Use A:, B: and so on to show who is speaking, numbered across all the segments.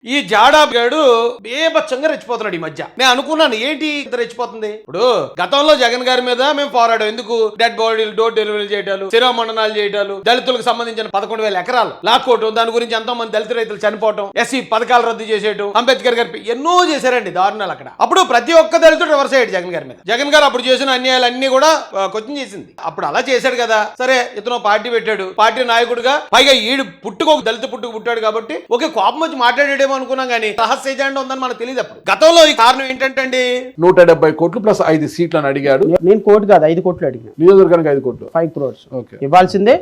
A: ఈ జాడాగాడు బేబచ్చంగా రెచ్చిపోతున్నాడు ఈ మధ్య. నేను అనుకున్నాను ఏంటి ఇంత రెచ్చిపోతుంది. ఇప్పుడు గతంలో జగన్ గారి మీద మేము పోరాడాం. ఎందుకు డెడ్ బాడీలు డోర్ డెలివరీ చేయటాలు, శిరోమండనాలు చేయటాలు, దళితులకు సంబంధించిన 11,000 ఎకరాలు లాక్కోవటం, దాని గురించి ఎంతో మంది దళిత రైతులు చనిపోవటం, ఎస్సీ పథకాలు రద్దు చేసేయటం, అంబేద్కర్ గారి ఎన్నో చేశారండి దారుణాలు అక్కడ. అప్పుడు ప్రతి ఒక్క దళితుడు రివర్స్ అయ్యాడు జగన్ గారి మీద. జగన్ గారు అప్పుడు చేసిన అన్యాయాలన్నీ కూడా క్వశ్చన్ చేసింది. అప్పుడు అలా చేశాడు కదా, సరే ఇతను పార్టీ పెట్టాడు, పార్టీ నాయకుడిగా, పైగా ఈడు పుట్టుకు దళిత పుట్టుకు పుట్టాడు కాబట్టి ఓకే కోపం వచ్చి మాట్లాడేమో అనుకున్నాం, కానీ రహస్య ఎజెండా ఉందని మనకు తెలియదు. అప్పుడు గతంలో ఈ కారణం ఏంటంటే అండి
B: 170 కోట్లు ప్లస్ 5 సీట్లను అడిగాడు.
C: నేను కోటి కాదు 5 కోట్లు అడిగిన,
B: నియోజకవర్గానికి 5 కోట్లు
C: 5 crores ఇవ్వాల్సిందే,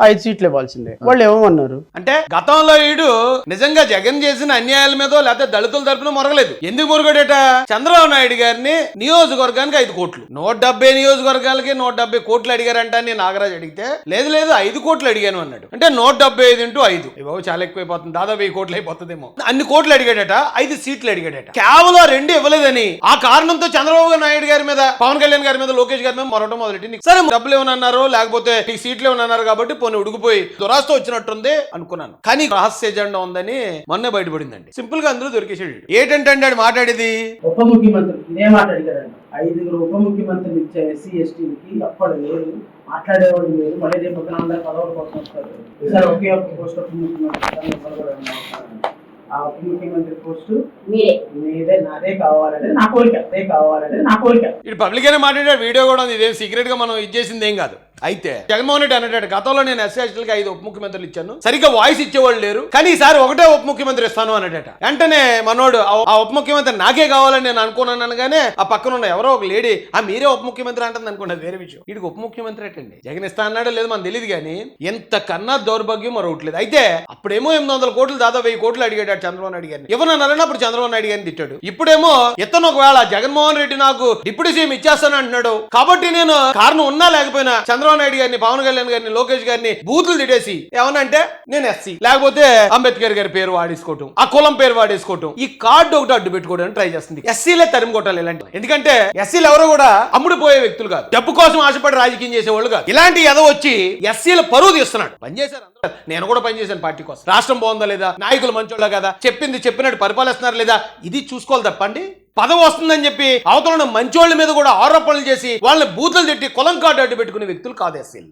C: 5 సీట్లు ఇవ్వాల్సిందే. వాళ్ళు ఏమన్నారు
A: అంటే గతంలో ఈడు నిజంగా జగన్ చేసిన అన్యాయాల మీద లేకపోతే దళితుల తరపున మొరగలేదు. ఎందుకు మొరగడేట? చంద్రబాబు నాయుడు గారిని నియోజకవర్గానికి 5 కోట్లు, 170 నియోజకవర్గాలకి 170 కోట్లు అడిగారంట అని నాగరాజ్ అడిగితే లేదు 5 కోట్లు అడిగాను అన్నాడు. అంటే 175 into 5 బాబు చాలా ఎక్కువైపోతుంది, దాదాపు 1000 కోట్లు అయిపోతుందేమో. అన్ని కోట్లు అడిగాడట, 5 సీట్లు అడిగాడట. కేవలం 2 ఇవ్వలేదని ఆ కారణంతో చంద్రబాబు నాయుడు గారి మీద, పవన్ కళ్యాణ్ గారి మీద, లోకేష్ గారి మీద మొరటం మొదలెట్టి సరే డబ్బులు ఏమన్నారు లేకపోతే ఈ సీట్లు ఏమన్నారు కాబట్టి పోనీ ఉడిగిపోయి దురాస్తో వచ్చినట్టుంది అనుకున్నాను. కానీ రహస్య ఎజెండా ఉందని మొన్నే బయటపడిందండి. సింపుల్ గా అందరూ దొరికేసాడు. ఏంటంటే అండి మాట్లాడేది
C: ఉప ముఖ్యమంత్రి ఇదే మాట్లాడారండి. 5 ఉప ముఖ్యమంత్రులు ఇచ్చే ఎస్సీ ఎస్టీలకి అప్పుడు లేదు, మాట్లాడేవాళ్ళు లేదు. మళ్ళీ రేపు అందరూ పదవుల కోసం వస్తారు. ఈసారి ఒకే ఒక్క పోస్ట్ ఉప ముఖ్యమంత్రి, ఆ ఉప ముఖ్యమంత్రి పోస్టు మీదే, నాదే కావాలంటే నా కోరిక, అదే కావాలంటే నా కోరిక.
A: ఇటు పబ్లిక్ గానే మాట్లాడాడు, వీడియో కూడా ఉంది, ఇదేం సీక్రెట్ గా మనం ఇచ్చేసింది ఏం కాదు. అయితే జగన్మోహన్ రెడ్డి అన్నట్టు గతంలో నేను ఎస్సీ ఎస్టీలకి 5 ఉప ముఖ్యమంత్రులు ఇచ్చాను, సరిగ్గా వాయిస్ ఇచ్చేవాళ్ళు లేరు, కానీ ఈసారి ఒకటే ఉప ముఖ్యమంత్రి ఇస్తాను అన్నట. వెంటనే మనోడు ఆ ఉప ముఖ్యమంత్రి నాకే కావాలని నేను అనుకున్నాను అనగానే ఆ పక్కన ఉన్న ఎవరో ఒక లేడీ ఆ మీరే ఉప ముఖ్యమంత్రి అంటుంది అనుకున్నది వేరే విషయం. వీడికి ఉప ముఖ్యమంత్రి ఏంటండి, జగన్ ఇస్తా అన్నాడో లేదు మనకు తెలియదు, కానీ ఎంత కన్నా దౌర్భాగ్యం మరొకట్లేదు. అయితే అప్పుడేమో 800 కోట్లు దాదాపు 1000 కోట్లు అడిగాడు చంద్రబాబు నాయుడు గారిని. ఇవ్వనన్నారని అప్పుడు చంద్రబాబు నాయుడు గారిని తిట్టాడు. ఇప్పుడేమో ఇతను ఒకవేళ జగన్మోహన్ రెడ్డి నాకు డిప్యూటీ సీఎం ఇచ్చేస్తాను అంటున్నాడు కాబట్టి నేను కారణం ఉన్నా లేకపోయినా చంద్రబాబు నాయుడు గారిని, పవన్ కళ్యాణ్ గారిని, లోకేష్ గారిని బూతులు తిట్టేసి ఏమనంటే నేను ఎస్సీ లేకపోతే అంబేద్కర్ గారి పేరు వాడేసుకోవటం, ఆ కులం పేరు వాడేసుకోవటం, ఈ కార్డు ఒకటి అడ్డు పెట్టుకోవడానికి ట్రై చేస్తుంది. ఎస్సీలే తరిమి కొట్టాలి ఇలాంటి. ఎందుకంటే ఎస్సీలు ఎవరు కూడా అమ్ముడుపోయే వ్యక్తులు కాదు, డబ్బు కోసం ఆశపడి రాజకీయం చేసేవాళ్ళు కాదు. ఇలాంటి ఏదో వచ్చి ఎస్సీల పరువు తీస్తున్నాడు. పనిచేశారు, నేను కూడా పనిచేశాను పార్టీ కోసం. రాష్ట్రం బాగుందా లేదా, నాయకులు మంచోళ్ళ కదా, చెప్పింది చెప్పినట్టు పరిపాలిస్తున్నారు లేదా, ఇది చూసుకోవాలి తప్పండి. పదవి వస్తుందని చెప్పి అవతల మంచోళ్ళ మీద కూడా ఆరోపణలు చేసి వాళ్ళని బూతులు తిట్టి కులం కార్డు అడ్డు పెట్టుకునే వ్యక్తులు కాదు ఎస్సీలు.